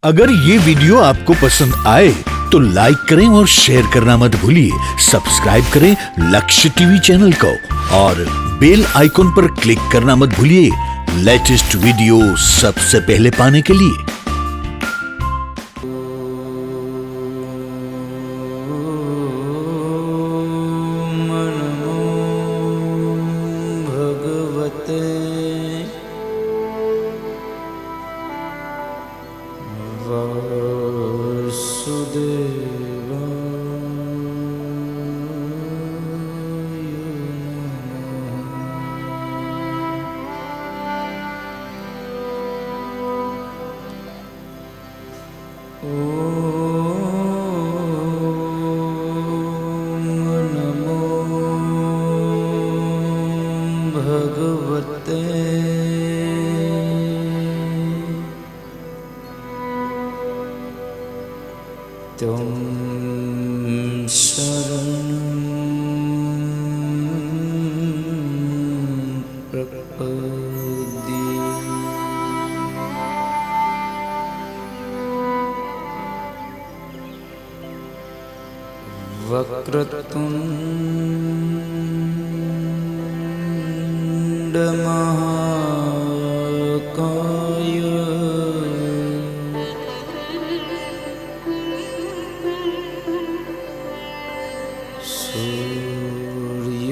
अगर ये वीडियो आपको पसंद आए तो लाइक करें और शेयर करना मत भूलिए। सब्सक्राइब करें लक्ष्य टीवी चैनल को और बेल आइकॉन पर क्लिक करना मत भूलिए लेटेस्ट वीडियो सबसे पहले पाने के लिए। भगवते त्वं शरणं प्रपद्ये। वक्रतुण्ड महाकाय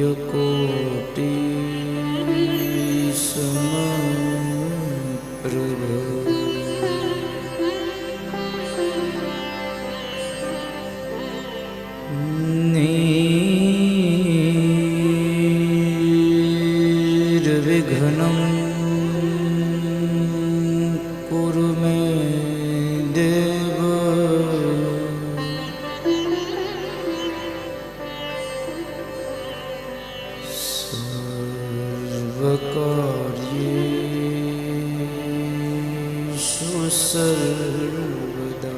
सूर्यकोटि समप्रभ निर्विघ्नं कुरु मे देव। सर्वकार्येषु सर्वदा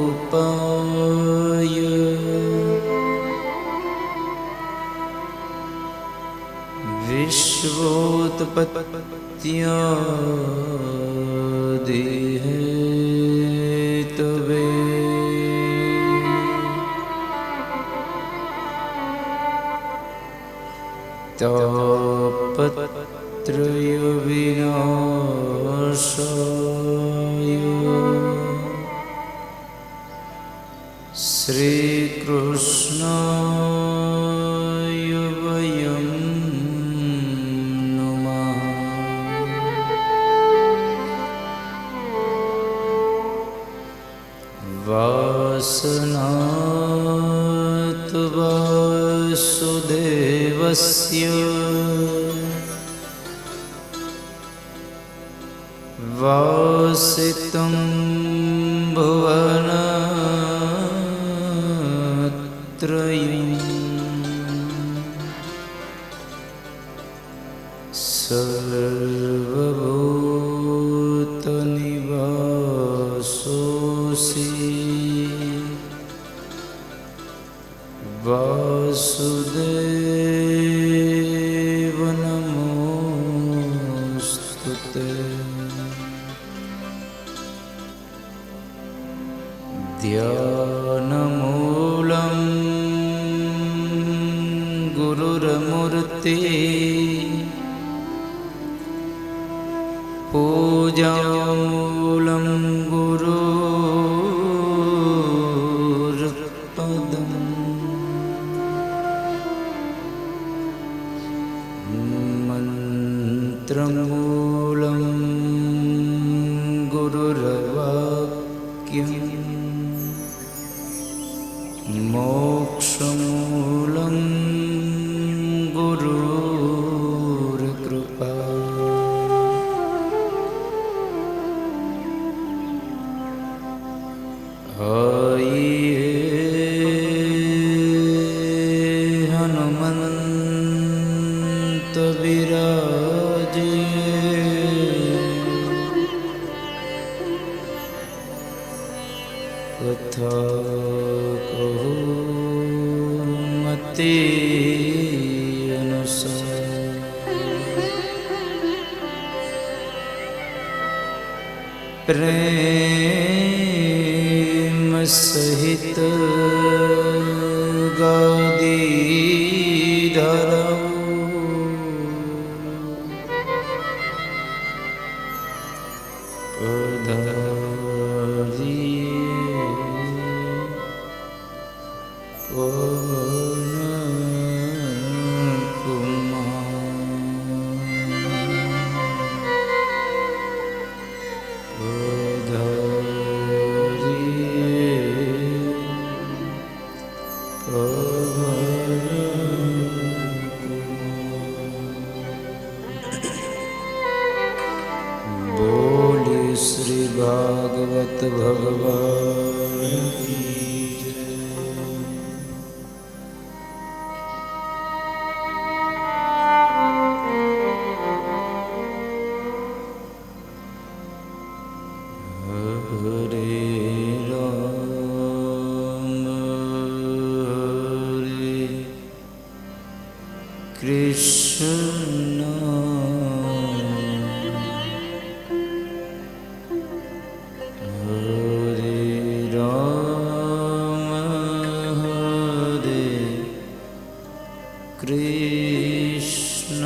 सच्चिदानन्दरूपाय विश्वोत्पत्त्यादिहेतवे तापत्रयविनाशाय श्रीकृष्णाय वयं नमः। वासनात् वासुदेवस्य वासितं भुवनत्रयम् सर्वभूतनिवासोऽसि वासुदेव नमोऽस्तुते। ध्यानमूलं गुरुर्मूर्ति पूजामूलं गुरुर्पदम् मन्त्रमूलं गुरुर्वाक्यम् मोक्षमूलं गुरुर्कृपा। हनुमन्त विराजे तथा તે અનુસાર પ્રેમ સહિત ગાદી ધરાવો પધારીએ પવન બોલે શ્રી ભાગવત ભગવાન કી જય. હરે રામ હરે કૃષ્ણ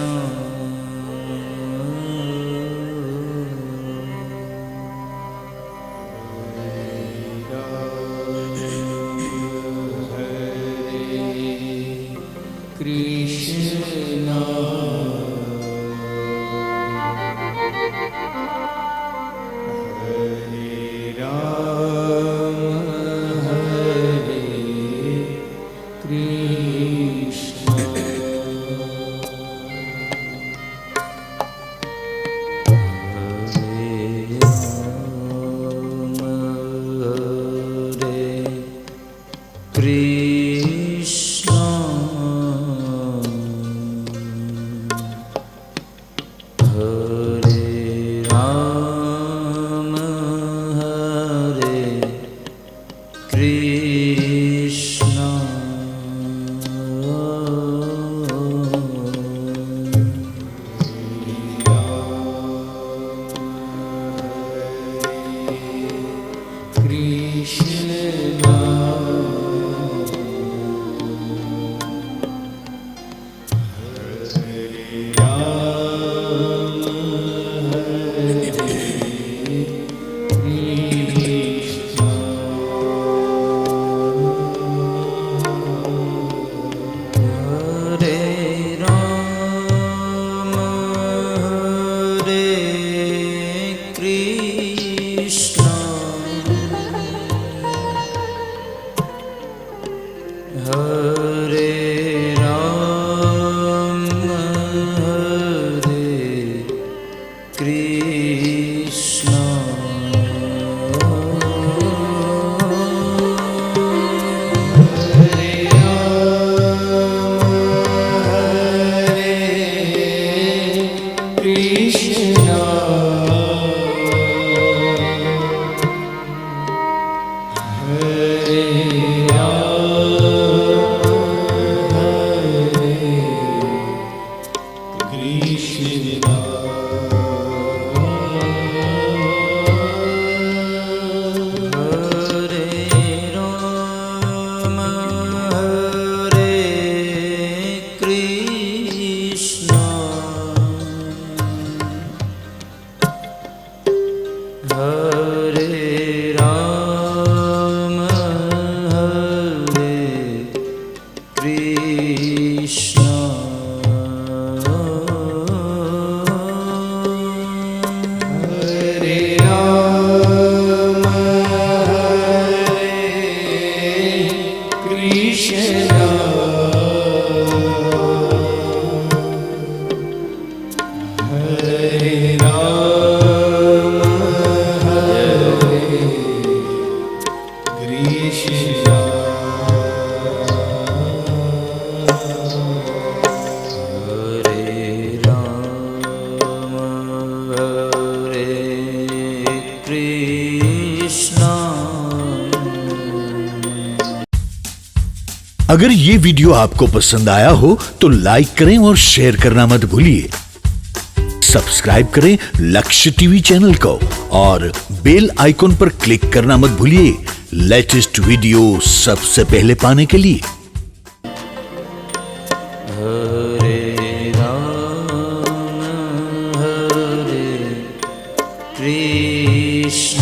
હરે રામ હરે કૃષ્ણ अगर ये वीडियो आपको पसंद आया हो तो लाइक करें और शेयर करना मत भूलिए। सब्सक्राइब करें लक्ष्य टीवी चैनल को और बेल आइकॉन पर क्लिक करना मत भूलिए लेटेस्ट वीडियो सबसे पहले पाने के लिए। हरे राम हरे कृष्ण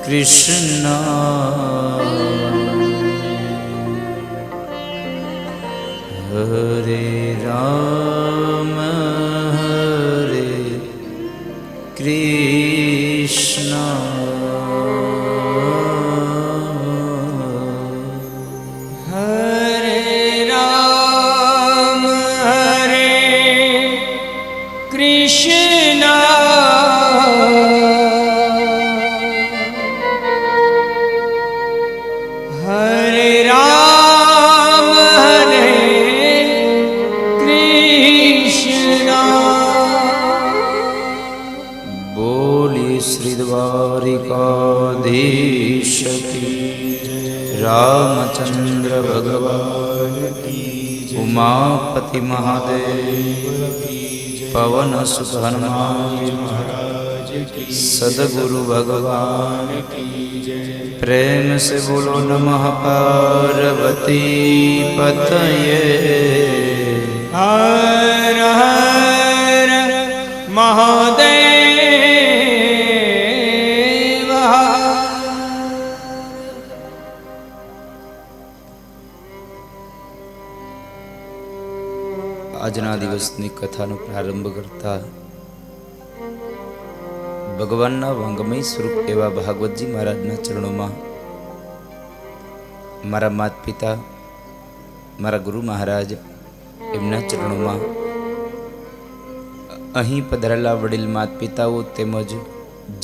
कृष्ण हरे राम हरे कृष्ण हरे राम हरे कृष्ण हरे राम हरे कृष्ण। बोली श्री द्वारिकाधीश की रामचंद्र भगवान की उमापति महादेव पवन सुत हनुमान महाराज की सदगुरु भगवान की जय। प्रेम से बोलो नमः पार्वती पतये। हर हर महादेव। આજના દિવસની કથાનો પ્રારંભ કરતા ભગવાનના વાંગમય સ્વરૂપ એવા ભાગવતજી મહારાજના ચરણોમાં, મારા માતા પિતા, મારા ગુરુ મહારાજ એમના ચરણોમાં, અહીં પધારેલા વડીલ માતા પિતાઓ તેમજ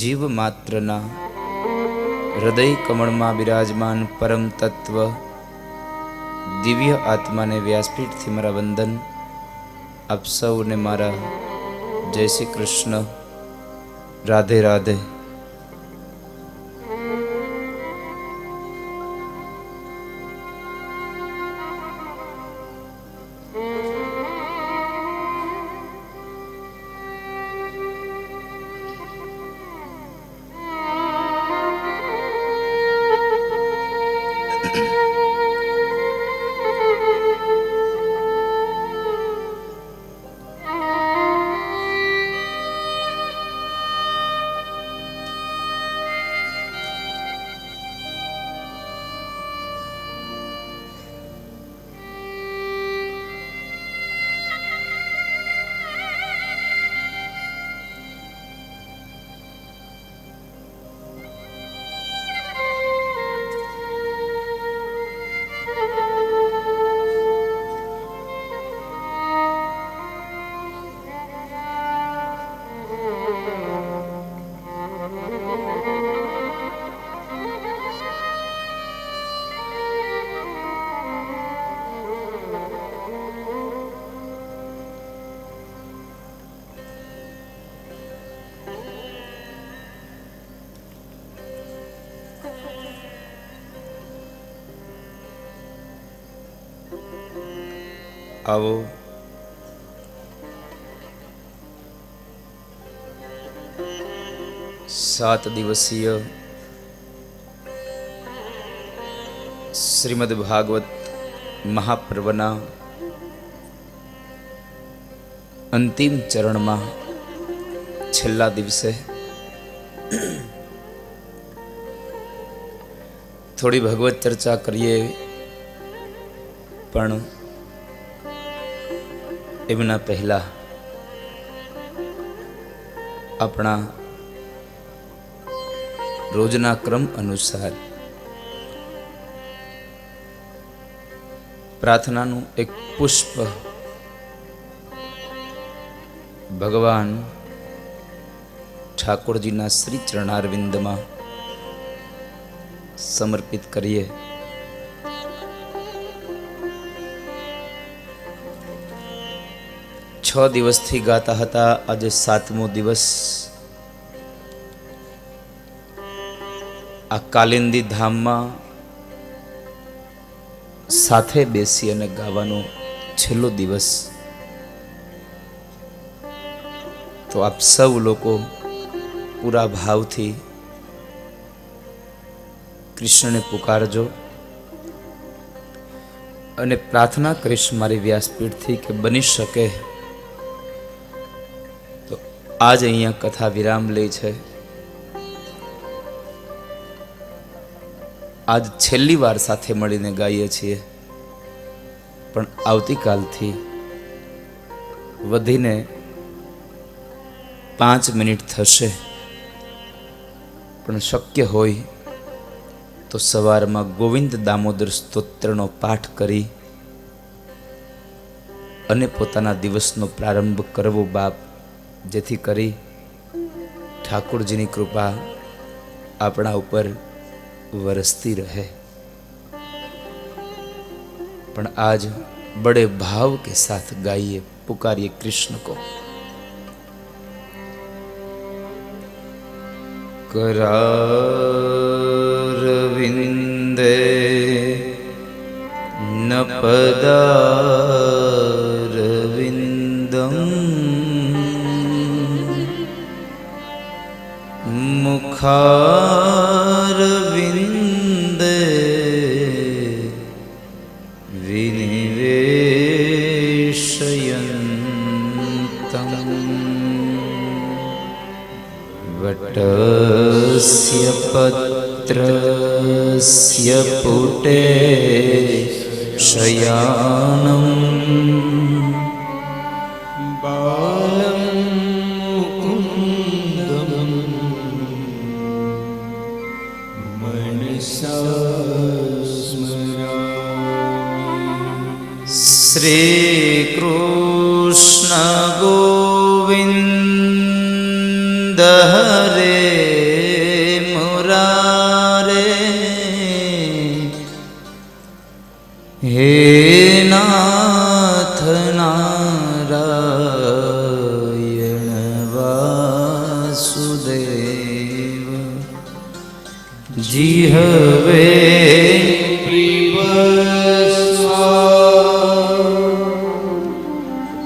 જીવ માત્રના હૃદય કમળમાં બિરાજમાન પરમ તત્વ દિવ્ય આત્માને વ્યાસપીઠથી મારા વંદન. આપ સૌને મારા જય શ્રી કૃષ્ણ, રાધે રાધે. આવો સાત દિવસીય શ્રીમદ ભાગવત મહાપર્વના અંતિમ ચરણમાં છેલ્લા દિવસે થોડી ભગવત ચર્ચા કરીએ, પણ એમના પહેલા આપણા રોજના ક્રમ અનુસાર પ્રાર્થનાનું એક પુષ્પ ભગવાન ઠાકોરજીના શ્રી ચરણારવિંદમાં સમર્પિત કરીએ. છ દિવસથી ગાતા હતા, આજે સાતમો દિવસ. આ કાલિંદી ધામમાં સાથે બેસી અને ગાવાનો છેલ્લો દિવસ. તો આપ સૌ લોકો પૂરા ભાવથી કૃષ્ણને પુકારજો અને પ્રાર્થના કરીશ મારી વ્યાસપીઠથી કે બની શકે તો આજ અહીંયા કથા વિરામ લે છે. આજ છેલ્લી વાર સાથે મળીને ગાઈએ છીએ, પણ આવતીકાલથી વધીને 5 મિનિટ થશે. પણ શક્ય હોય તો સવારમાં ગોવિંદ દામોદર સ્તોત્રનો પાઠ કરી અને પોતાના દિવસનો પ્રારંભ કરવો બાપ, જેથી કરી ઠાકોરજીની કૃપા આપણા ઉપર વરસતી રહે. પણ આજ बड़े भाव के साथ गाइए, पुकारिए कृष्ण को. करारविंदे न पदारविंदम મુખારવિંદે વિનિવેશયંતમ વટસ્ય પત્રસ્ય પુટે શયાનમ બાલમ મુકુંદમ મનસા સ્મરામિ. શ્રી કૃષ્ણ ગોવિંદ હરે મુરારે હે નાથ નારાયણ વાસુદેવ જીહવે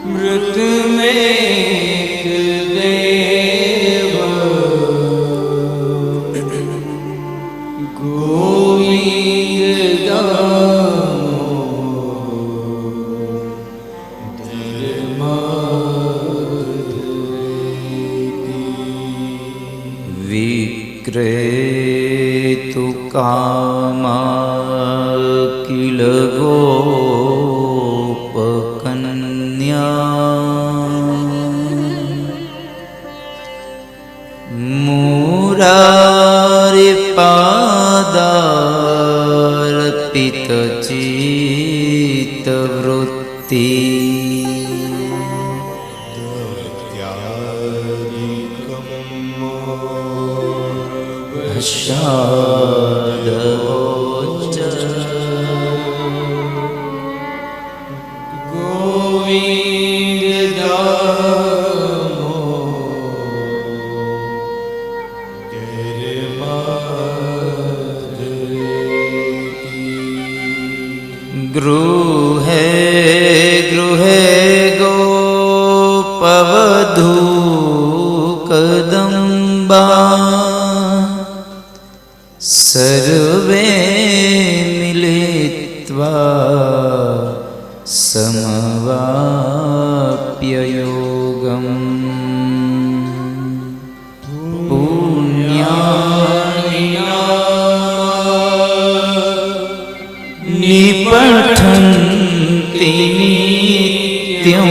મૃત મેઘ દેવ ગોવિંદ વિક્રેતુ કામા કિલ ગોપકન્યા મુરારી પાદાર્પિત ચિત્તવૃત્તિ શાદવોચ્ચ ગોવિંદ ગૃહે ગૃહે ગોપવધૂ કદંબા સર્વે મિલિત્વા સમવાપ્ય યોગમ પુણ્યાનિ નિપઠન્તિ નિત્યમ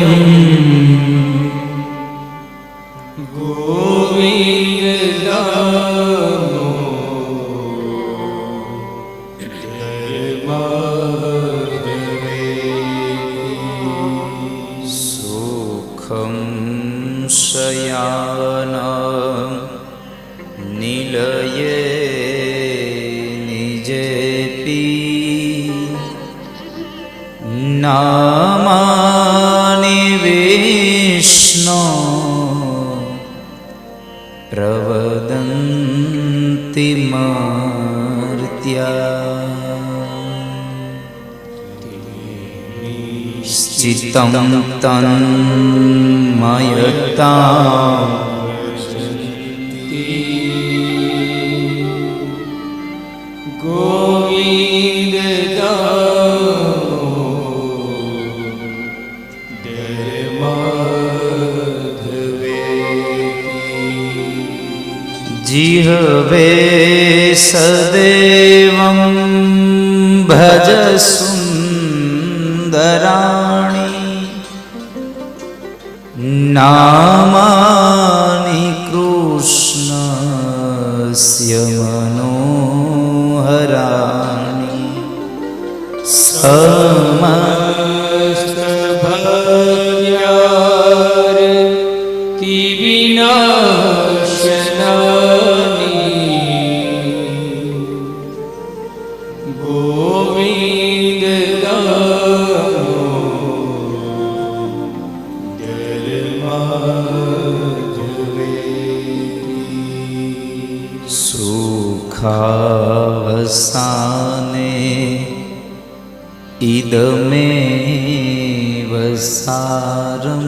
ગોવિંદ સુખમ શયાન નિલયે નિજેપી નામાનિ વિષ્ણુ પ્રવદન્તિ મર્ત્યા ચિત્તં તન્મયતાં ગોવિંદ જીહવે સદેવં ભજ સુંદરાણી નામાનિ કૃષ્ણસ્ય મનોહરાણી સમસ્ત ભક્ત્યાર્તિ વિનાશનાની ગોવિંદ સુખાવસાને ઇદમેવ સારં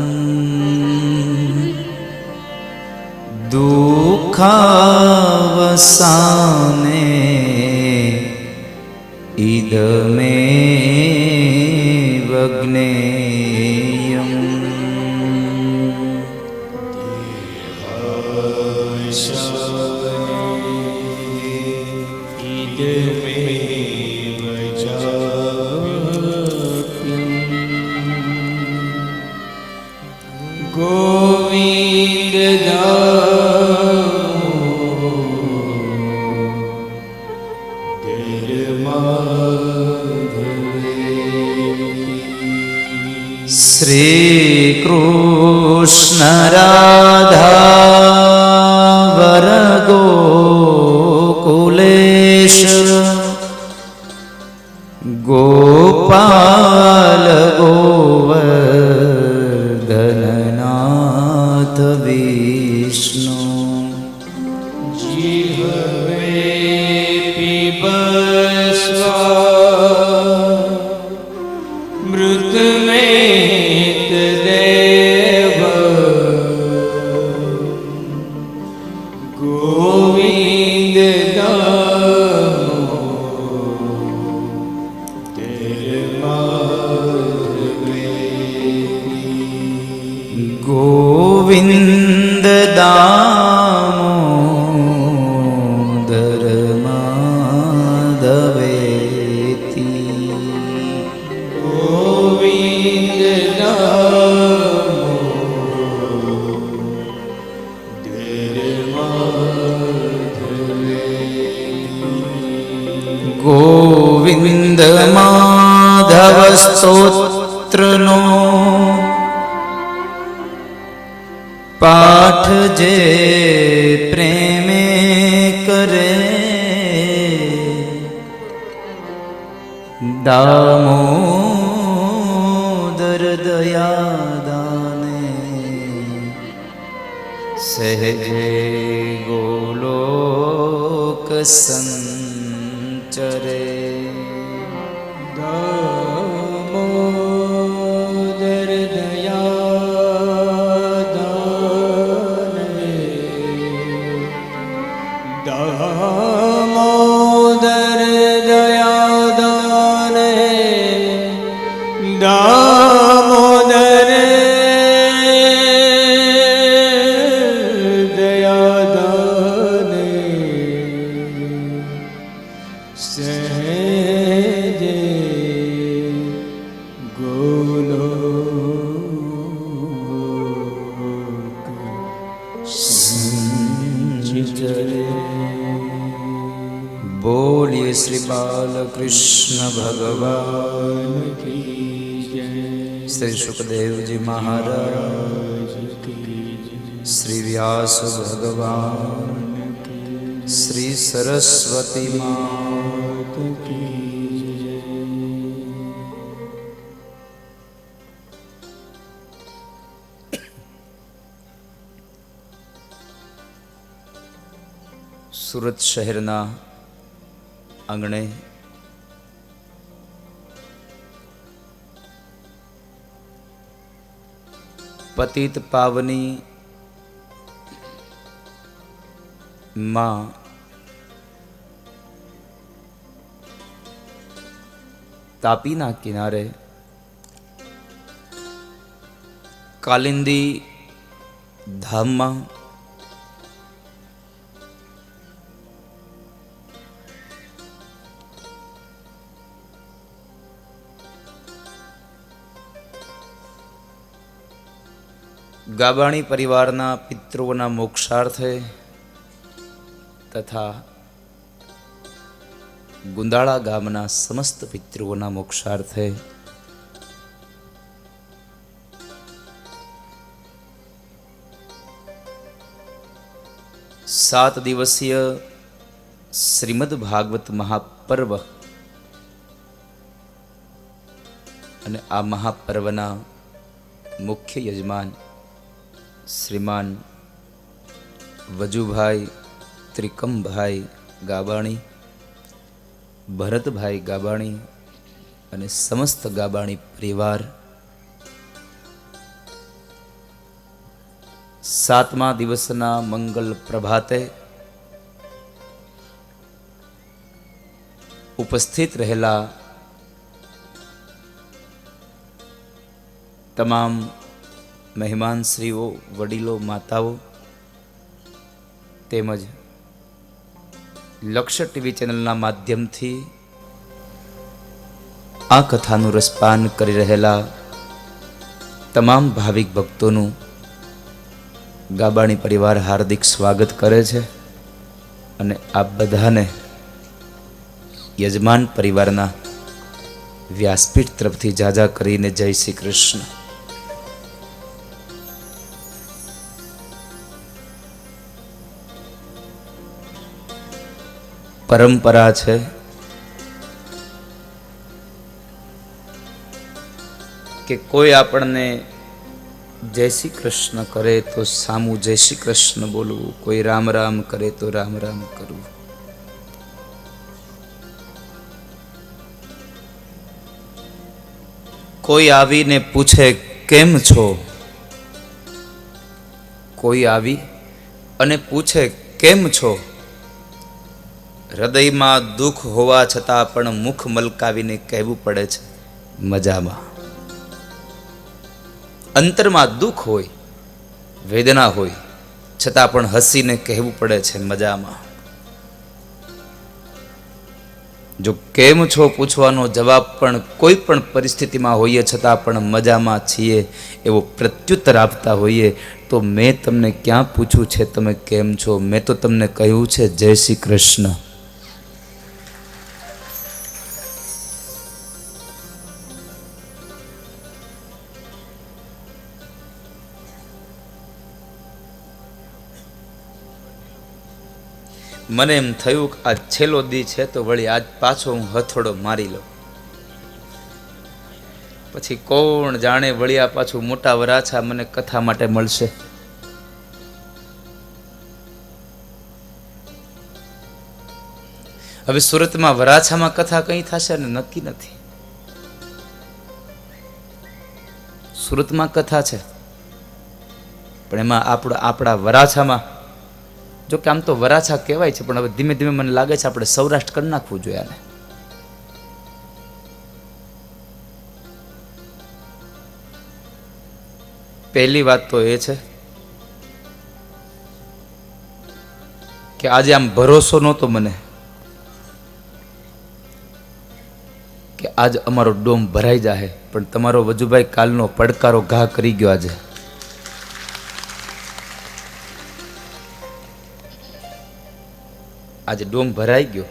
દુઃખાવસાને ઇદમે વગ્નેયમ ગોવિંદ શ્રી કૃષ્ણ રાધા વરગોકુલેશ ગોપાલ ગોવર્ધનનાથ વિષ્ણુ જીહવે પીબસ્વ મૃતમેત દેવ ગોવિંદ ગોવિંદ દામોદર માધવેતી ગોવિંદ ગોવિંદ માધવ સ્તોત્રનો પાઠ જે પ્રેમે કરે દામોદર દયાદાને સહેજે ગોલોક સંચરે દામોદર દયાદાને દામોદર દયાદાને દામોદર દયાદાને સહેજે ગોલોક સંચરે. બોલીએ શ્રી બાલકૃષ્ણ ભગવાન શ્રી સુખદેવજી મહારાજ શ્રી વ્યાસ ભગવાન શ્રી સરસ્વતી માત સુરત શહેરના આંગણે પતિત પાવની માં તાપીના કિનારે કાલિંદી ધામમાં ગાબાણી પરિવારના પિતૃઓના મોક્ષાર્થે તથા ગુંદાળા ગામના સમસ્ત પિતૃઓના મોક્ષાર્થે સાત દિવસીય શ્રીમદ ભાગવત મહાપર્વ અને આ મહાપર્વના મુખ્ય યજમાન શ્રીમાન વજુભાઈ ત્રિકમભાઈ ગાબાણી, ભરતભાઈ ગાબાણી અને સમસ્ત ગાબાણી પરિવાર સાતમા દિવસના મંગલ પ્રભાતે ઉપસ્થિત રહેલા તમામ મહેમાનશ્રીઓ, વડીલો, માતાઓ તેમજ લક્ષ્ય ટીવી ચેનલના માધ્યમથી આ કથાનું રસપાન કરી રહેલા તમામ ભાવિક ભક્તોનું ગાબાણી પરિવાર હાર્દિક સ્વાગત કરે છે અને આપ બધાને યજમાન પરિવારના વ્યાસપીઠ તરફથી જાજા કરીને જય શ્રી કૃષ્ણ. પરંપરા છે કે કોઈ આપણને જય શ્રી કૃષ્ણ કરે તો સામું જય શ્રી કૃષ્ણ બોલવું, કોઈ રામ રામ કરે તો રામ રામ કરવું. કોઈ આવીને પૂછે કેમ છો, કોઈ આવી અને પૂછે કેમ છો, હૃદયમાં દુઃખ હોવા છતાં પણ મુખ મલકાવીને કહેવું પડે છે મજામાં. અંતરમાં દુઃખ હોય, વેદના હોય, છતાં પણ હસીને કહેવું પડે છે મજામાં. જો કેમ છો પૂછવાનો જવાબ પણ કોઈ પણ પરિસ્થિતિમાં હોઈએ છતાં પણ મજામાં છીએ એવો પ્રત્યુત્તર આપતા હોઈએ તો મેં તમને ક્યાં પૂછ્યું છે તમે કેમ છો? મેં તો તમને કહ્યું છે જય શ્રી કૃષ્ણ. મને એમ થયું કે આ છેલ્લો દી છે તો વળી આજ પાછો હું હથોડો મારી લઉં. પછી કોણ જાણે વળી આ પાછું મોટા વરાછા મને કથા માટે મળશે. હવે સુરતમાં વરાછામાં કથા કઈ થશે ને નક્કી નથી. સુરતમાં કથા છે પણ એમાં આપણા વરાછામાં, જો કે આમ તો વરાછા કહેવાય છે પણ હવે ધીમે ધીમે મને લાગે છે આપણે સૌરાષ્ટ્ર કરી નાખવું જોઈએ આને. પહેલી વાત તો એ છે કે આજે આમ ભરોસો નહોતો મને કે આજ અમારો ડોમ ભરાઈ જાય, પણ તમારો વજુભાઈ કાલનો પડકારો ઘા કરી ગયો. આજે ડોમ ભરાઈ ગયો.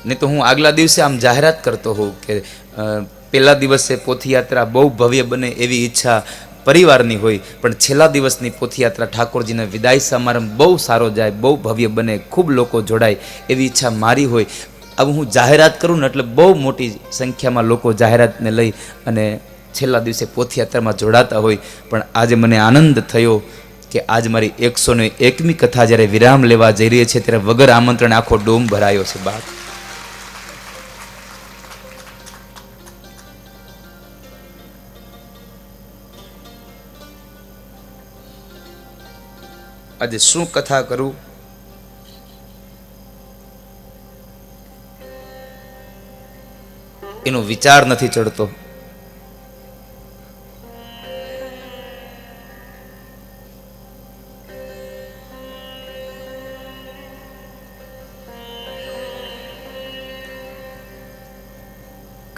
નહીં તો હું આગલા દિવસે આમ જાહેરાત કરતો હોઉં કે પહેલા દિવસે પોથીયાત્રા બહુ ભવ્ય બને એવી ઈચ્છા પરિવારની હોય, પણ છેલ્લા દિવસની પોથીયાત્રા ઠાકોરજીના વિદાય સમારંભ બહુ સારો જાય, બહુ ભવ્ય બને, ખૂબ લોકો જોડાય એવી ઈચ્છા મારી હોય. હવે હું જાહેરાત કરું ને એટલે બહુ મોટી સંખ્યામાં લોકો જાહેરાતને લઈ અને છેલ્લા દિવસે પોથીયાત્રામાં જોડાતા હોય. પણ આજે મને આનંદ થયો કે આજ મારી 101મી કથા જ્યારે વિરામ લેવા જઈ રહી છે ત્યારે વગર આમંત્રણે આખો ડોમ ભરાયો છે. બાપ આજે શું કથા કરું એનો વિચાર નથી ચડતો.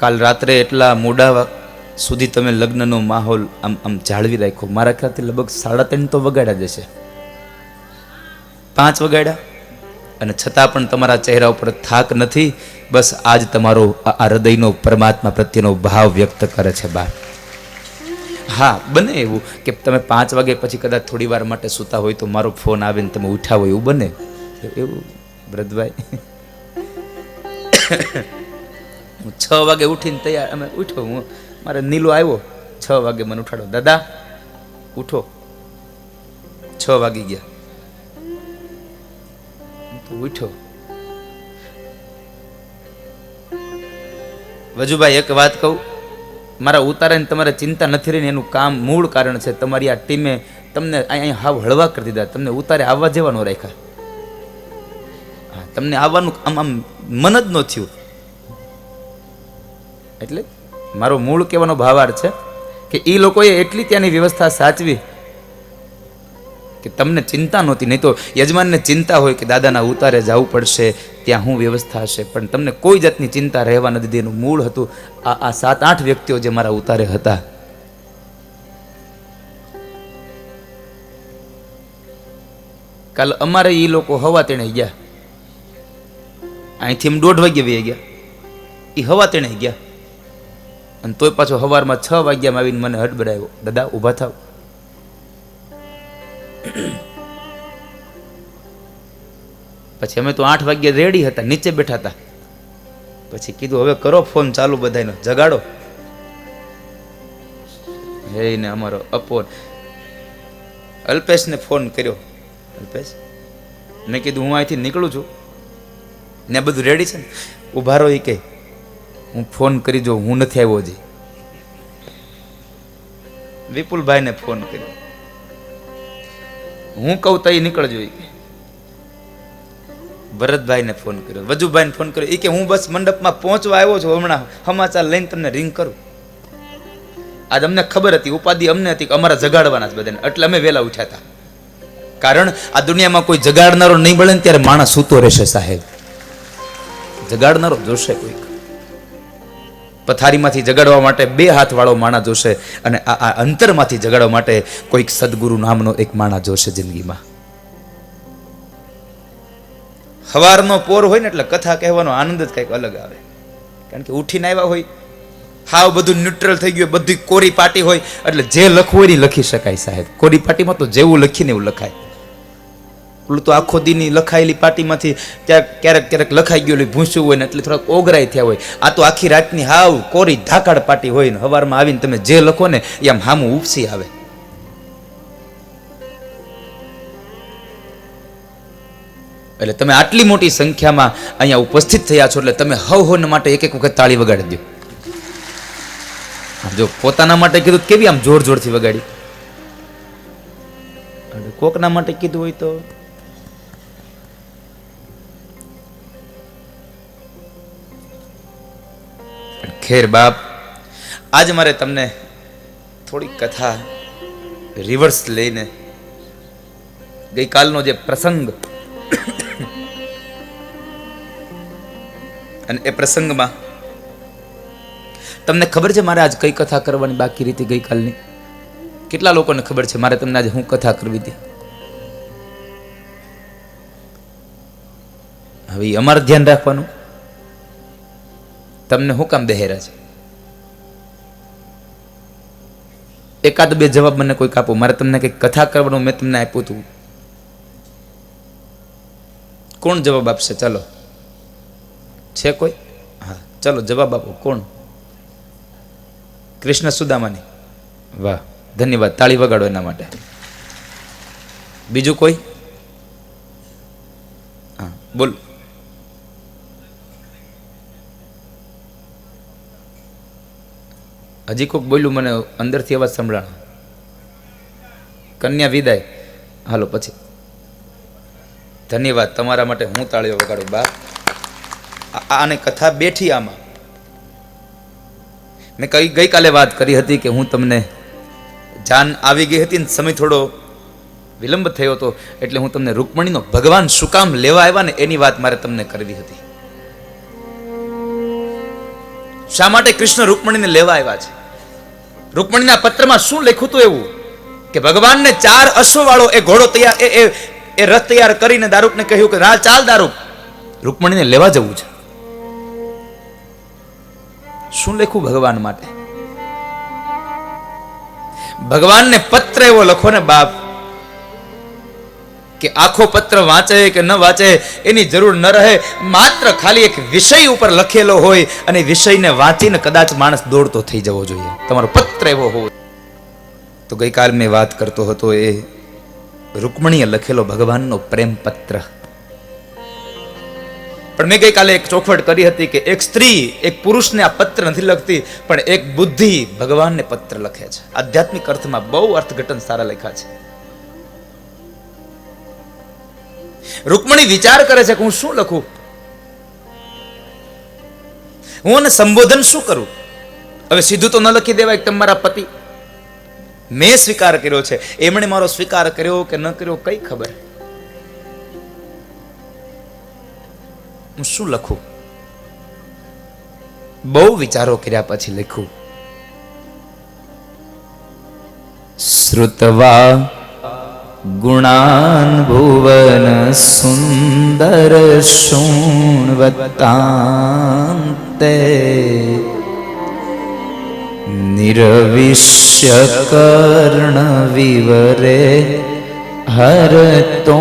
કાલ રાત્રે એટલા મોડા સુધી તમે લગ્નનો માહોલ આમ જાળવી રાખ્યો. મારા ખ્યાલથી લગભગ 3:30 તો વગાડ્યા જશે, 5 વગાડ્યા, અને છતાં પણ તમારા ચહેરા ઉપર થાક નથી. બસ આજ તમારો આ હૃદયનો પરમાત્મા પ્રત્યેનો ભાવ વ્યક્ત કરે છે. બા હા, બને એવું કે તમે 5 વાગ્યા પછી કદાચ થોડી વાર માટે સૂતા હોય તો મારો ફોન આવે ને તમે ઉઠ્યા હોય, એવું બને? એવું ભરતભાઈ હું 6 વાગે ઉઠીને તૈયાર અમે ઉઠ્યો. હું મારે નીલો આવ્યો 6 વાગે મને ઉઠાડો, દાદા ઉઠો. 6 વાગી ગયા તો ઉઠ્યો. વજુભાઈ એક વાત કહું, મારા ઉતારાને તમારે ચિંતા નથી રહી, એનું કામ મૂળ કારણ છે તમારી આ ટીમે તમને અહીંયા હાવ હળવા કરી દીધા, તમને ઉતારે આવવા જેવા ન રાખ્યા. હા, તમને આવવાનું આમ મન જ ન થયું. એટલે મારો મૂળ કહેવાનો ભાવાર્થ છે કે એ લોકોએ એટલી ત્યાંની વ્યવસ્થા સાચવી કે તમને ચિંતા નહોતી. નહીં તો યજમાનને ચિંતા હોય કે દાદાના ઉતારે જવું પડશે, ત્યાં શું વ્યવસ્થા હશે, પણ તમને કોઈ જાતની ચિંતા રહેવા નથી દીધી. એનું મૂળ હતું આ 7-8 વ્યક્તિઓ જે મારા ઉતારે હતા. કાલ અમારે એ લોકો હવા તેણે ગયા, અહીંથી એમ 1:30 વાગે વહી ગયા, એ હવા તેણે ગયા, અને તોય પાછો સવારમાં 6 વાગ્યામાં આવીને મને હડબડાવ્યો, દાદા ઊભા થાવ. પછી અમે તો 8 વાગ્યે રેડી હતા, નીચે બેઠા હતા. પછી કીધું હવે કરો ફોન ચાલુ બધાનો, જગાડો. હે ને અમારો અપોન અલ્પેશને ફોન કર્યો. અલ્પેશ, મેં કીધું હું અહીંથી નીકળું છું ને બધું રેડી છે ને, ઊભા રહો. એ કે હું ફોન કરી જો, હું નથી આવ્યો હજી. વિપુલભાઈને ફોન કર્યો, હું કહું તો એ નીકળજો. એ કે ભરતભાઈને ફોન કર્યો, વજુભાઈને ફોન કર્યો. એ કે હું બસ મંડપમાં પહોંચવા આવ્યો છું, હમણાં સમાચાર લઈને તમને રિંગ કરું. આજ અમને ખબર હતી, ઉપાધિ અમને હતી કે અમારા જગાડવાના જ બધાને, એટલે અમે વહેલા ઉઠ્યા હતા. કારણ આ દુનિયામાં કોઈ જગાડનારો નહીં મળે ને ત્યારે માણસ સૂતો રહેશે સાહેબ. જગાડનારો જોશે કોઈક, પથારીમાંથી જગાડવા માટે 2 હાથ વાળો માણસ જોશે, અને આ અંતરમાંથી જગાડવા માટે કોઈક સદગુરુ નામનો એક માણસ જોશે જિંદગીમાં. સવારનો પોર હોય ને એટલે કથા કહેવાનો આનંદ જ કંઈક અલગ આવે. કારણ કે ઉઠીને આવ્યા હોય, હાવ બધું ન્યુટ્રલ થઈ ગયું, બધી કોરી પાટી હોય, એટલે જે લખવું હોય એ લખી શકાય સાહેબ. કોરી પાટીમાં તો જેવું લખીને એવું લખાય. પેલું તો આખો દીની લખાયેલી પાટીમાંથી ત્યાં ક્યારેક લખાઈ ગયું ભૂંસું હોય ને એટલે થોડાક ઓગરાઈ થયા હોય. આ તો આખી રાતની હાવ કોરી ધાકાડ પાટી હોય ને સવારમાં આવીને તમે જે લખો ને એ આમ હામું ઉપસી આવે. એટલે તમે આટલી મોટી સંખ્યામાં અહીંયા ઉપસ્થિત થયા છો, એટલે તમે હવને માટે એક વખત તાળી વગાડી દો. જો પોતાના માટે કીધું કેવી આમ જોર જોરથી વગાડી, કોકના માટે કીધું હોય તો ખેર બાપ. આજ મારે તમને થોડી કથા રિવર્સ લઈને, ગઈકાલનો જે પ્રસંગ અને એ પ્રસંગમાં તમને ખબર છે મારે આજ કઈ કથા કરવાની બાકી રહી હતી ગઈકાલની? કેટલા લોકોને ખબર છે મારે તમને આજે હું કથા કરવી હતી? હવે અમારે ધ્યાન રાખવાનું, તમને હું કામ બહેરા છે? એકાદ બે જવાબ મને કોઈક આપો. મારે તમને કઈક કથા કરવાનું મેં તમને આપ્યું હતું, કોણ જવાબ આપશે? ચલો, છે કોઈ? હા ચલો જવાબ આપો. કોણ? કૃષ્ણ સુદામાની. વાહ, ધન્યવાદ, તાળી વગાડો એના માટે. બીજું કોઈ? હા બોલ. હજી કોઈક બોલ્યું, મને અંદરથી અવાજ સંભળાણો. કન્યા વિદાય. હાલો પછી. ધન્યવાદ, તમારા માટે હું તાળીઓ વગાડું બા. આને કથા બેઠી. આમાં મેં ગઈકાલે વાત કરી હતી કે હું તમને જાન આવી ગઈ હતી ને સમય થોડો વિલંબ થયો હતો, એટલે હું તમને રૂકમણીનો ભગવાન શું કામ લેવા આવ્યા ને એની વાત મારે તમને કરવી હતી. શા માટે કૃષ્ણ રૂકમણીને લેવા આવ્યા છે? રૂકમણીના પત્રમાં શું લખ્યું હતું એવું કે ભગવાનને 4 અશ્વ વાળો એ ઘોડો તૈયાર, એ રથ તૈયાર કરીને દારૂકને કહ્યું કે ચાલ દારૂક, રૂકમણીને લેવા જવું છે. શું લખ્યું ભગવાન માટે? ભગવાનને પત્ર એવો લખો ને બાપ કે આખો પત્ર વાંચે કે ન વાંચે એની જરૂર ન રહે, માત્ર ખાલી એક વિષય ઉપર લખેલો હોય અને વિષયને વાંચીને કદાચ માણસ દોડતો થઈ જવો જોઈએ. તમારો પત્ર એવો હોવો. તો ગઈકાલ મેં વાત કરતો હતો એ રૂકમણીએ લખેલો ભગવાનનો પ્રેમ પત્ર. પણ મેં ગઈકાલે એક ચોખવટ કરી હતી કે એક સ્ત્રી એક પુરુષને આ પત્ર નથી લખતી, પણ એક બુદ્ધિ ભગવાનને પત્ર લખે છે. આધ્યાત્મિક અર્થમાં બહુ અર્થઘટન સારા લખ્યા છે. રૂકમણી વિચાર કરે છે કે હું શું લખું, હું એને સંબોધન શું કરું. હવે સીધું તો ન લખી દેવાય કે તમારા પતિ, મેં સ્વીકાર કર્યો છે, એમણે મારો સ્વીકાર કર્યો કે ન કર્યો કઈ ખબર. હું શું લખું? બહુ વિચારો કર્યા પછી લખ્યું. શ્રુતવા ગુણાન ભુવન સુંદર શૃણવતાંતે નિરવિશ્ય કર્ણ વિવરે હરતોંગતાપમ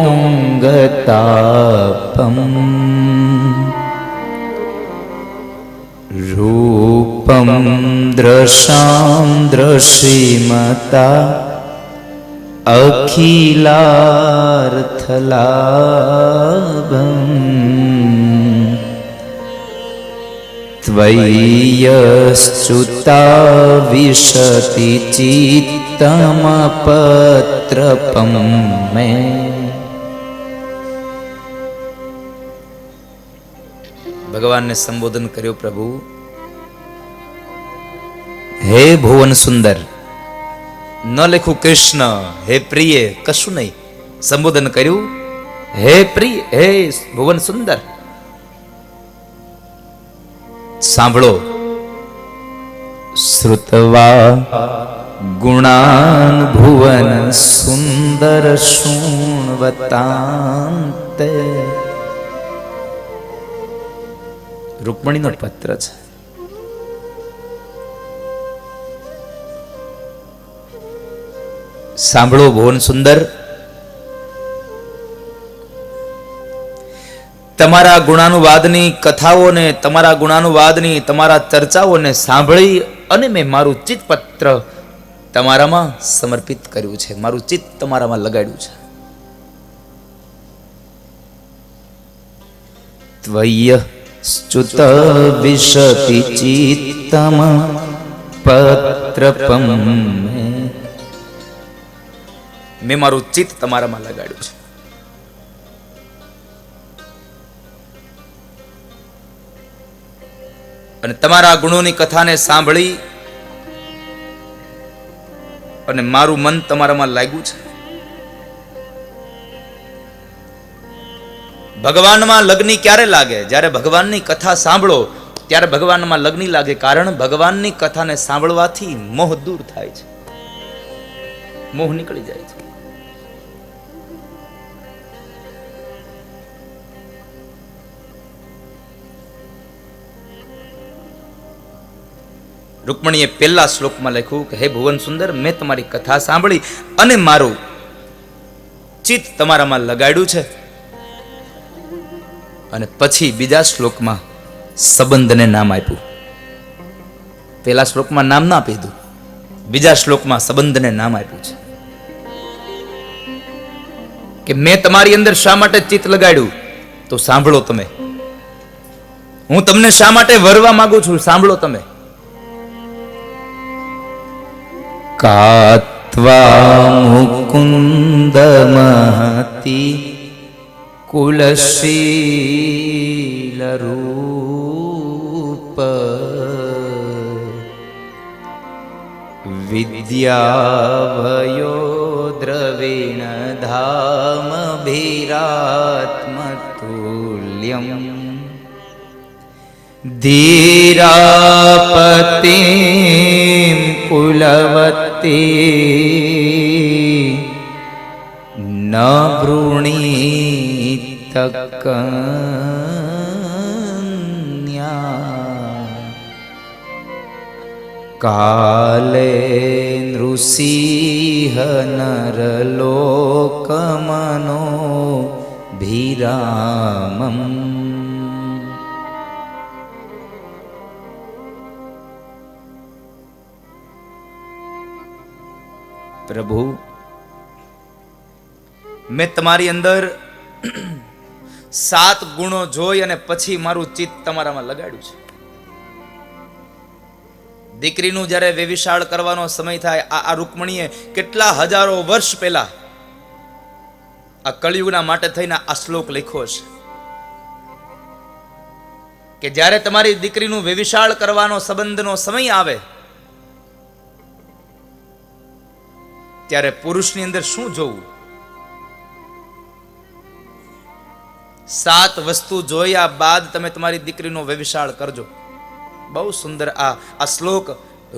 રૂપમ દ્રશામ દ્રશીમતા અખિલાર્થલાભમ ત્વય્યસ્તુતા વિશતિ ચિત્તમપત્રપમ મે. ભગવાનને સંબોધન કર્યું, પ્રભુ હે ભુવન સુંદર, ન લખ્યું કૃષ્ણ હે પ્રિય, કશું નહીં. સંબોધન કર્યું હે પ્રિય, હે ભુવન સુંદર. સાંભળો. શ્રુતવા ગુણાન ભુવન સુંદર શૃણવતાંતે. રૂકમણીનો પત્ર છે. સાંભળો ભુવન સુંદર, તમારા ગુણાનુવાદની કથાઓને, તમારા ગુણાનુવાદની તમારા ચર્ચાઓને સાંભળી અને મેં મારું ચિત્તપત્ર તમારામાં સમર્પિત કર્યું છે, મારું ચિત્ત તમારામાં લગાડ્યું છે. ત્વય્ય સ્તુત વિશતિ ચિત્તમ પત્રપમ. મેં મારું ચિત્ત તમારામાં લગાડ્યું છે. અને તમારા ગુણોની કથાને સાંભળી અને મારું મન તમારામાં લાગ્યું છે. ભગવાનમાં લગ્ની ક્યારે લાગે? જ્યારે ભગવાનની કથા સાંભળો ત્યારે ભગવાનમાં લગ્ની લાગે. કારણ ભગવાનની કથાને સાંભળવાથી મોહ દૂર થાય છે, મોહ નીકળી જાય છે. રૂકમણીએ પહેલા શ્લોકમાં લખ્યું કે હે ભુવન સુંદર, મેં તમારી કથા સાંભળી અને મારું ચિત્ત તમારામાં લગાડ્યું છે. અને પછી બીજા શ્લોકમાં સંબંધને નામ આપ્યું. પહેલા શ્લોકમાં નામ ના આપી દીધું, બીજા શ્લોકમાં સંબંધને નામ આપ્યું છે કે મેં તમારી અંદર શા માટે ચિત્ત લગાડ્યું. તો સાંભળો તમે, હું તમને શા માટે વરવા માંગુ છું, સાંભળો તમે. કાત્વા મુકુંદ મહતી કુલશીલ રૂપ વિદ્યાવયો દ્રવિણ ધામ ભીરાત્મતુલ્યમ ધીરાપતિમ કુલવતી ન વૃણીતકન્યા કાલે નૃસિંહ નરલોકમનો ભીરામમ. પ્રભુ, મેં તમારી અંદર 7 ગુણો જોઈ અને પછી મારું ચિત્ત તમારામાં લગાડ્યું છે. દીકરીનું જ્યારે વેવિશાળ કરવાનો સમય થાય, આ રૂકમણીએ કેટલા હજારો વર્ષ પહેલા આ કળિયુગના માટે થઈને આ શ્લોક લખ્યો છે કે જ્યારે તમારી દીકરીનું વ્યભિચાર કરવાનો સંબંધનો સમય આવે ત્યારે પુરુષની અંદર શું જોવું? 7 વસ્તુ જોયા બાદ તમે તમારી દીકરીનો વ્યભિચાર કરજો. બહુ સુંદર આ શ્લોક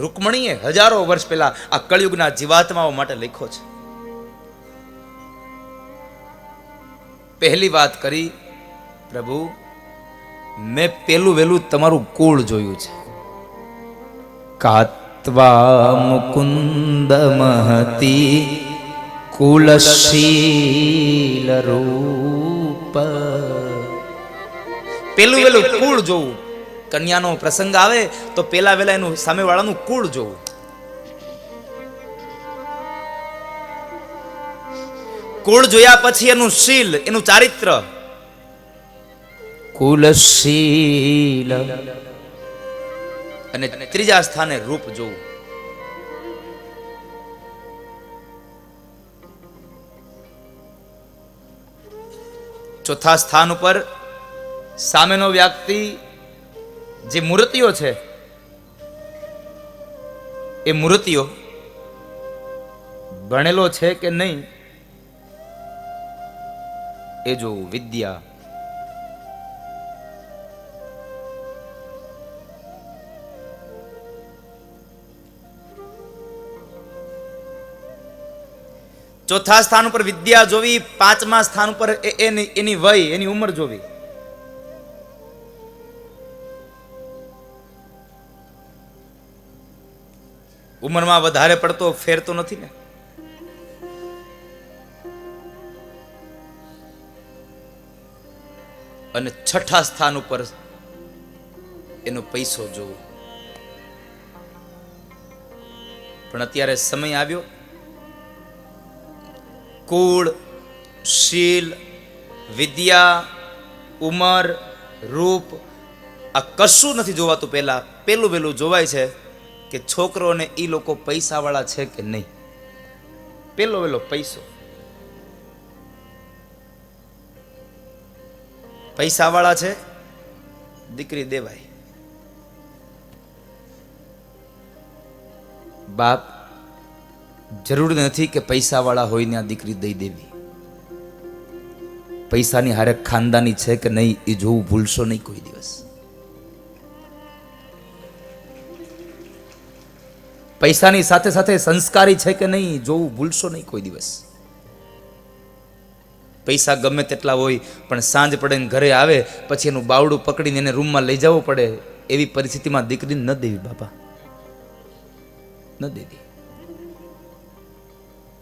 રૂકમણીએ હજારો વર્ષ પહેલા આ કળિયુગના જીવાત્માઓ માટે લખ્યો છે. પહેલી વાત કરી, પ્રભુ મેં પેલું વેલું તમારું કુળ જોયું છે. કાત્વા મુકુંદ મહતી કુલશીલ રૂપ. પેલું વેલું કુળ જોવું. કન્યાનો પ્રસંગ આવે તો પેલા વેલા એનું સામેવાળાનું કુળ જોવું. કુળ જોયા પછી એનું શીલ, એનું ચારિત્ર, કુલશીલ, અને ત્રીજા સ્થાને રૂપ જોવું. ચોથા સ્થાન ઉપર સામેનો વ્યક્તિ જે મૂર્તિઓ છે એ મૂર્તિઓ ભણેલો છે કે નહીં એ જોવું. વિદ્યા, ચોથા સ્થાન ઉપર વિદ્યા જોવી. પાંચમા સ્થાન ઉપર એની વય, એની ઉંમર જોવી. ઉંમરમાં વધારે પડતો ફેર તો નથી ને? અને છઠ્ઠા સ્થાન ઉપર એનો પૈસો જોવો. પણ અત્યારે સમય આવ્યો, કુળ, શીલ, વિદ્યા, ઉંમર, રૂપ આ કશું નથી જોવાતું. પેલું વેલું જોવાય છે કે છોકરોને એ લોકો પૈસા વાળા છે કે નહીં. પેલો વેલો પૈસો. પૈસા વાળા છે, દીકરી દેવાય. બાપ જરૂર નથી કે પૈસા વાળા હોય ને આ દીકરી દઈ દેવી. પૈસાની હારે ખાનદાની છે કે નહીં એ જોવું ભૂલશો નહીં કોઈ દિવસ. પૈસાની સાથે સાથે સંસ્કારી છે કે નહીં જોવું ભૂલશો નહીં કોઈ દિવસ. પૈસા ગમે તેટલા હોય પણ સાંજ પડે ને ઘરે આવે પછી એનું બાવડું પકડીને એને રૂમમાં લઈ જવું પડે એવી પરિસ્થિતિમાં દીકરીને ન દેવી બાપા, ન દેવી.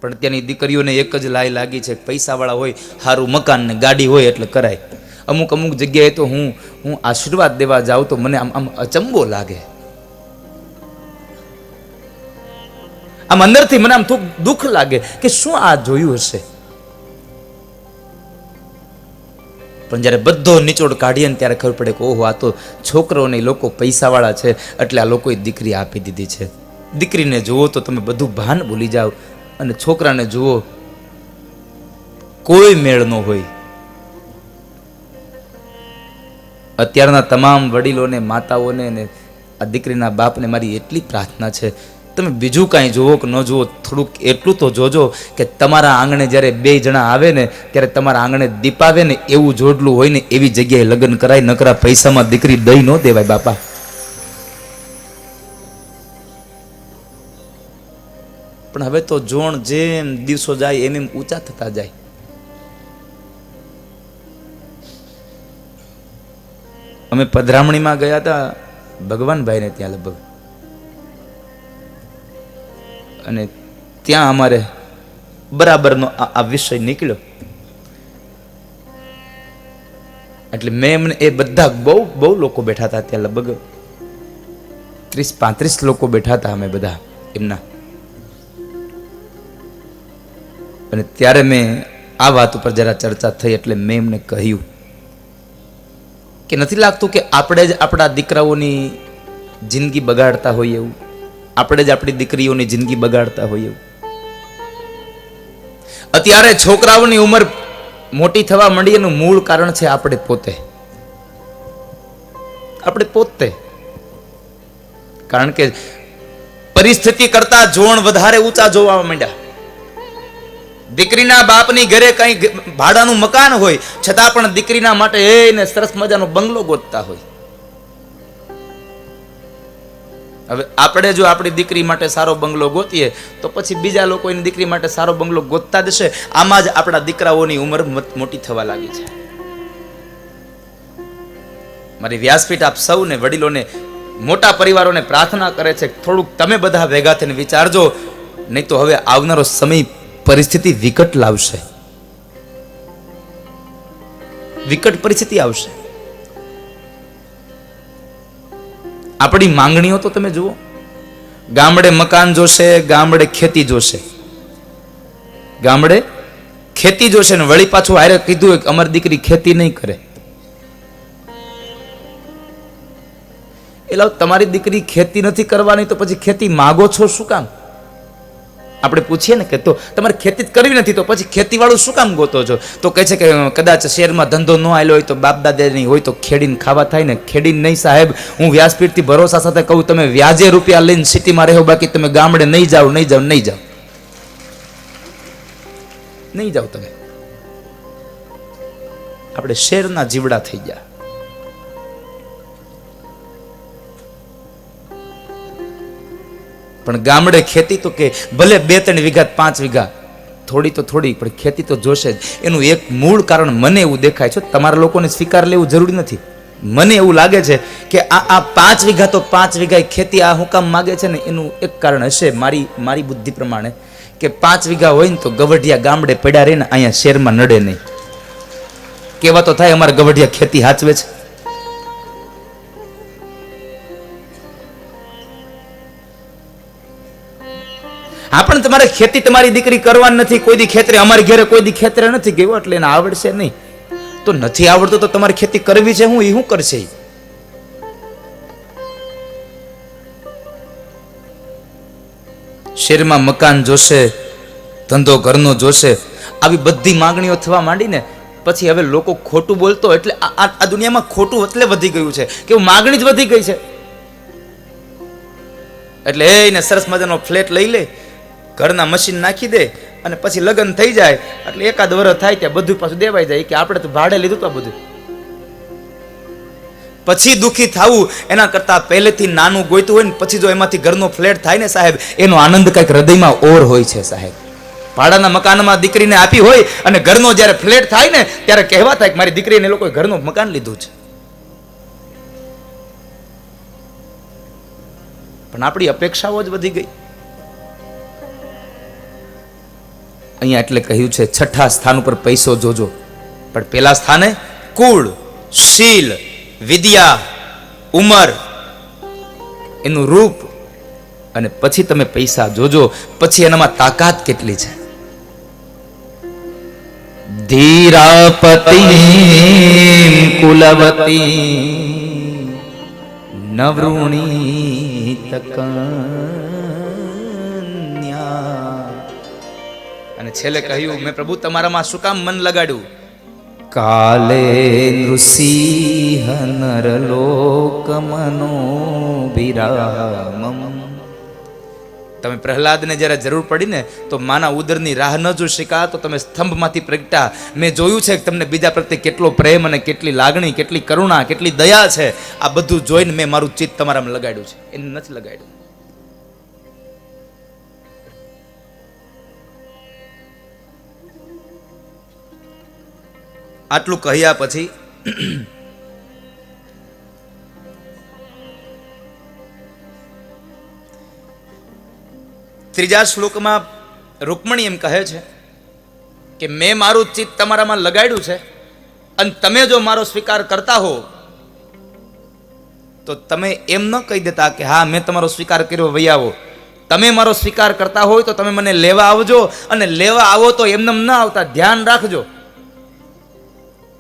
પણ ત્યાંની દીકરીઓને એક જ લાઈ લાગી છે, પૈસાવાળા હોય, સારું મકાન ને ગાડી હોય એટલે કરાય. અમુક જગ્યાએ તો હું આશીર્વાદ દેવા જાઉં તો મને આમ અચંબો લાગે. આમ અંદરથી મને આમ થોડું દુઃખ લાગે કે શું આ જોયું હશે. પણ જ્યારે બધો નિચોડ કાઢીએ ને ત્યારે ખબર પડે કે ઓહો આ તો છોકરોને લોકો પૈસાવાળા છે એટલે આ લોકોએ દીકરી આપી દીધી છે. દીકરીને જુઓ તો તમે બધું ભાન ભૂલી જાઓ અને છોકરાને જુઓ કોઈ મેળ ન હોય. અત્યારના તમામ વડીલોને, માતાઓને ને આ દીકરીના બાપને મારી એટલી પ્રાર્થના છે, તમે બીજું કાંઈ જુઓ કે ન જુઓ, થોડુંક એટલું તો જોજો કે તમારા આંગણે જ્યારે 2 જણા આવે ને ત્યારે તમારા આંગણે દીપ આવે ને એવું જોડલું હોય ને એવી જગ્યાએ લગ્ન કરાય. નકરા પૈસામાં દીકરી દઈ ન દેવાય બાપા. પણ હવે તો જોણ જેમ દિવસો જાય એમ ઊંચા થતા જાય. અમે પધરામણીમાં ગયા હતા ભગવાનભાઈને ત્યાં લગભગ, અને ત્યાં અમારે બરાબરનો આ વિષય નીકળ્યો. એટલે મેં એમને એ બધા બહુ લોકો બેઠા હતા ત્યાં, લગભગ 30-35 લોકો બેઠા હતા અમે બધા એમના. અને ત્યારે મેં આ વાત ઉપર જરા ચર્ચા થઈ એટલે મેં એમને કહ્યું કે નથી લાગતું કે આપણે જ આપણા દીકરાઓની જિંદગી બગાડતા હોઈએ એવું, આપણે જ આપણી દીકરીઓની જિંદગી બગાડતા હોઈએ એવું. અત્યારે છોકરાઓની ઉંમર મોટી થવા માંડી એનું મૂળ કારણ છે આપણે પોતે. કારણ કે પરિસ્થિતિ કરતા જોણ વધારે ઊંચા જોવા માંડ્યા. દીકરીના બાપની ઘરે કઈ ભાડાનું મકાન હોય છતાં પણ દીકરીના માટે એને સરસ મજાનો બંગલો ગોતતા હોય. હવે આપણે જો આપણી દીકરી માટે સારો બંગલો ગોતીએ તો પછી બીજા લોકો એની દીકરી માટે સારો બંગલો ગોતતા જશે. આમાં જ આપણા દીકરાઓની ઉંમર મોટી થવા લાગી છે. મારી વ્યાસપીઠ આપ સૌને વડીલોને મોટા પરિવારોને પ્રાર્થના કરે છે, થોડુંક તમે બધા ભેગા થઈને વિચારજો, નહીં તો હવે આવનારો સમય પરિસ્થિતિ વિકટ લાવશે. વિકટ પરિસ્થિતિ આવશે. આપણી માંગણીઓ તો તમે જુઓ, ગામડે મકાન જોશે, ગામડે ખેતી જોશે, ગામડે ખેતી જોશે ને વળી પાછું હારે કીધું કે અમારી દીકરી ખેતી નહીં કરે. એટલે તમારી દીકરી ખેતી નથી કરવાની તો પછી ખેતી માગો છો શું કામ? આપણે પૂછીએ ને કે તો તમારે ખેતી જ કરવી નથી તો પછી ખેતી વાળું શું કામ ગોતો છો? તો કહે છે કે કદાચ શહેરમાં ધંધો ન આવેલો હોય તો બાપ દાદાની હોય તો ખેડીને ખાવા થાય ને. ખેડીને નહીં સાહેબ, હું વ્યાસપીઠથી ભરોસા સાથે કહું, તમે વ્યાજે રૂપિયા લઈને સિટીમાં રહો, બાકી તમે ગામડે નહીં જાઓ તમે. આપણે શહેરના જીવડા થઈ ગયા. પણ ગામડે ખેતી તો કે ભલે 2-3 વીઘા 5 વીઘા થોડી તો થોડી પણ ખેતી તો જોશે જ. એનું એક મૂળ કારણ મને એવું દેખાય છે, તમારા લોકોને સ્વીકાર લેવું જરૂરી નથી, મને એવું લાગે છે કે આ 5 વીઘા તો 5 વીઘા ખેતી આ હું કામ માગે છે ને, એનું એક કારણ હશે મારી બુદ્ધિ પ્રમાણે કે 5 વીઘા હોય ને તો ગવઢિયા ગામડે પડ્યા રહે ને, અહીંયા શહેરમાં નડે નહીં. કેવા તો થાય અમારા ગવઢિયા ખેતી હાચવે છે. હા, પણ તમારે ખેતી તમારી દીકરી કરવાની નથી, કોઈ દી ખેતરે, અમારી ઘરે કોઈ દી ખેતરે નથી ગયો એટલે એને આવડશે નહીં. તો નથી આવડતું તો તમારે ખેતી કરવી છે હું, એ શું કરશે? શહેરમાં મકાન જોશે, ધંધો ઘરનો જોશે, આવી બધી માંગણીઓ થવા માંડી ને પછી હવે લોકો ખોટું બોલતો, એટલે આ દુનિયામાં ખોટું એટલે વધી ગયું છે કે માગણી જ વધી ગઈ છે. એટલે એને સરસ મજાનો ફ્લેટ લઈ લે, ઘરના મશીન નાખી દે અને પછી લગ્ન થઈ જાય એટલે એકાદ વર્ષ થાય ત્યાં બધું પાછું દેવાઈ જાય કે આપણે તો ભાડે લીધું તો બધું. પછી દુઃખી થવું એના કરતા પહેલેથી નાનું ગોઈતું હોય ને પછી જો એમાંથી ઘરનો ફ્લેટ થાય ને સાહેબ, એનો આનંદ કંઈક હૃદયમાં ઓર હોય છે સાહેબ. ભાડાના મકાનમાં દીકરીને આપી હોય અને ઘરનો જ્યારે ફ્લેટ થાય ને ત્યારે કહેવા થાય કે મારી દીકરીને લોકોએ ઘરનું મકાન લીધું છે. પણ આપણી અપેક્ષાઓ જ વધી ગઈ. અહીંયા એટલે કહ્યું છે 6થા સ્થાન ઉપર પૈસો જોજો, પણ પહેલા સ્થાને કુળ, શીલ, વિદ્યા, ઉંમર, એનું રૂપ, અને પછી તમે પૈસા જોજો, પછી એનામાં તાકાત કેટલી છે. ધીરાપતિ કુલવતી નવૃણી તકન્યા. અને છેલ્લે કહ્યું, મેં પ્રભુ તમારામાં શું કામ મન લગાડ્યું? કાલે નૃસિંહ નરલોકમનો વિરામમ. તમે પ્રહલાદને જ્યારે જરૂર પડી ને તો માના ઉદરની રાહ ન જોઈ શક્યા તો તમે સ્તંભમાંથી પ્રગટા. મેં જોયું છે કે તમને બીજા પ્રત્યે કેટલો પ્રેમ અને કેટલી લાગણી, કેટલી કરુણા, કેટલી દયા છે. આ બધું જોઈને મેં મારું ચિત્ત તમારામાં લગાડ્યું છે, એને નથી લગાડ્યું. આટલું કહ્યા પછી ત્રીજા શ્લોકમાં રૂકમણી એમ કહે છે કે મેં મારું ચિત્ત તમારામાં લગાડ્યું છે અને તમે જો મારો સ્વીકાર કરતા હો તો તમે એમ ન કહી દેતા કે હા મેં તમારો સ્વીકાર કર્યો, વહી આવો. તમે મારો સ્વીકાર કરતા હોય તો તમે મને લેવા આવજો, અને લેવા આવો તો એમને ન આવતા, ધ્યાન રાખજો.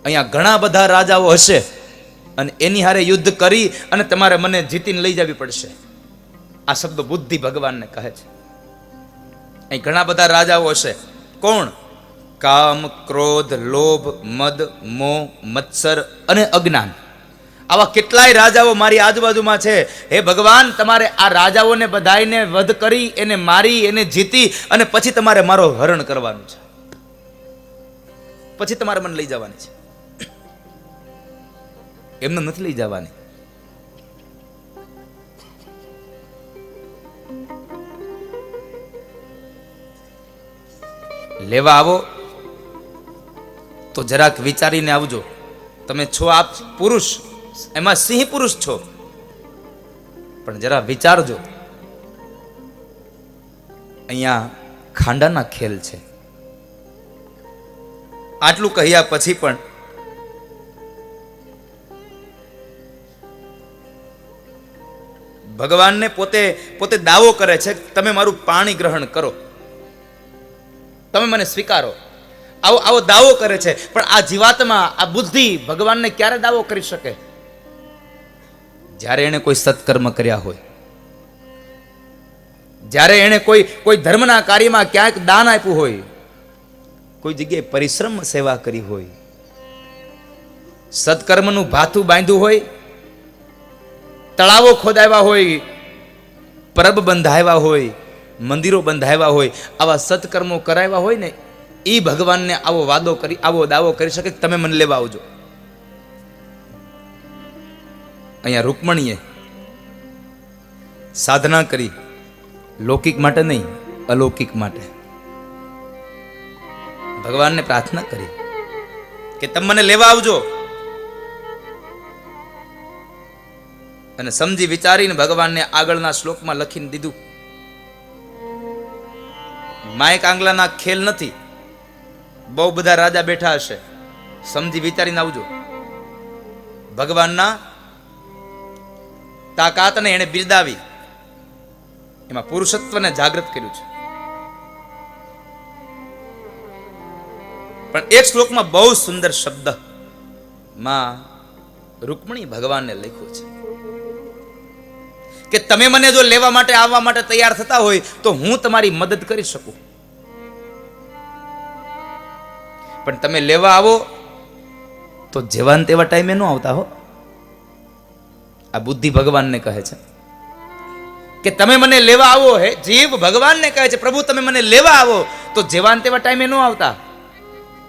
અહીંયા ઘણા બધા રાજાઓ હશે અને એની હારે યુદ્ધ કરી અને તમારે મને જીતીને લઈ જવી પડશે. આ શબ્દ બુદ્ધિ ભગવાનને કહે છે. અહીં ઘણા બધા રાજાઓ હશે. કોણ? કામ, ક્રોધ, લોભ, મદ, મોહ, મત્સર અને અજ્ઞાન, આવા કેટલાય રાજાઓ મારી આજુબાજુમાં છે. હે ભગવાન, તમારે આ રાજાઓને બધાઈને વધ કરી, એને મારી, એને જીતી અને પછી તમારે મારો હરણ કરવાનું છે. પછી તમારે મને લઈ જવાની છે, એમને નથી લઈ જવાની. લેવા આવો તો જરાક વિચારીને આવજો. તમે છો આપ પુરુષ, એમાં સિંહ પુરુષ છો, પણ જરા વિચારજો. અહીંયા ખાંડાના ખેલ છે. આટલું કહ્યા પછી પણ ભગવાનને પોતે દાવો કરે છે, તમે મારું પાણી ગ્રહણ કરો, તમે મને સ્વીકારો. આવો દાવો કરે છે. પણ આ જીવાત્મા, આ બુદ્ધિ ભગવાનને ક્યારે દાવો કરી શકે? જ્યારે એને કોઈ સત્કર્મ કર્યા હોય, જ્યારે એને કોઈ ધર્મના કાર્યમાં ક્યાંક દાન આપ્યું હોય, કોઈ જગ્યાએ પરિશ્રમ સેવા કરી હોય, સત્કર્મનું ભાથું બાંધ્યું હોય, તળાવો ખોદાવ્યા હોય, પરબ બંધાવ્યા હોય, મંદિરો બંધાવ્યા હોય, આવા સત્કર્મો કરાવ્યા હોય ને, એ ભગવાનને આવો દાવો કરી શકે કે તમે મને લેવા આવજો. અહીંયા રૂકમણીએ સાધના કરી, લૌકિક માટે નહીં, અલૌકિક માટે. ભગવાનને પ્રાર્થના કરી કે તમે મને લેવા આવજો. અને સમજી વિચારીને ભગવાનને આગળના શ્લોકમાં લખીને દીધું. માય કાંગલાના ખેલ નથી, બહુ બધા રાજા બેઠા હશે, સમજી વિચારીને આવજો. ભગવાનના તાકાતને એને બિરદાવી, એમાં પુરુષત્વને જાગૃત કર્યું છે. પણ એક શ્લોકમાં બહુ સુંદર શબ્દ માં રૂકમણી ભગવાનને લખ્યો છે કે તમે મને જો લેવા માટે આવવા માટે તૈયાર થતા હોય તો હું તમારી મદદ કરી શકું, પણ તમે લેવા આવો તો જેવાન તેવા ટાઈમે ન આવતા હો. આ બુદ્ધિ ભગવાનને કહે છે કે તમે મને લેવા આવો. હે જીવ ભગવાનને કહે છે, પ્રભુ તમે મને લેવા આવો તો જેવાન તેવા ટાઈમે ન આવતા.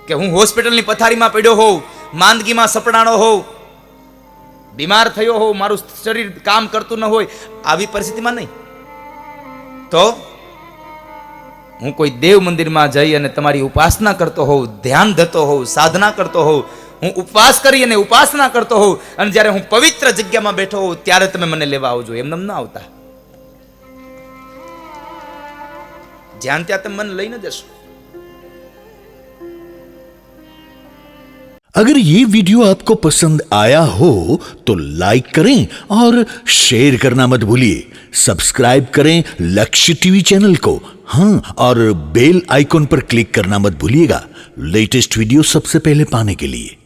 કે હું હોસ્પિટલની પથારીમાં પડ્યો હોઉં, માંદગીમાં સપડાણો હોઉં, બીમાર થયો હોઉં, મારું શરીર કામ કરતું ન હોય, આવી પરિસ્થિતિમાં નહીં. તો હું કોઈ દેવ મંદિરમાં જઈ અને તમારી ઉપાસના કરતો હોઉં, ધ્યાન ધરતો હોઉં, સાધના કરતો હોઉં, હું ઉપવાસ કરી અને ઉપાસના કરતો હોઉં, અને જ્યારે હું પવિત્ર જગ્યામાં બેઠો હોઉં ત્યારે તમે મને લેવા આવજો. એમને ન આવતા. જ્યાં ત્યાં તમે મને લઈને જશો. अगर ये वीडियो आपको पसंद आया हो तो लाइक करें और शेयर करना मत भूलिए. सब्सक्राइब करें लक्ष्य टीवी चैनल को. हाँ, और बेल आइकॉन पर क्लिक करना मत भूलिएगा लेटेस्ट वीडियो सबसे पहले पाने के लिए.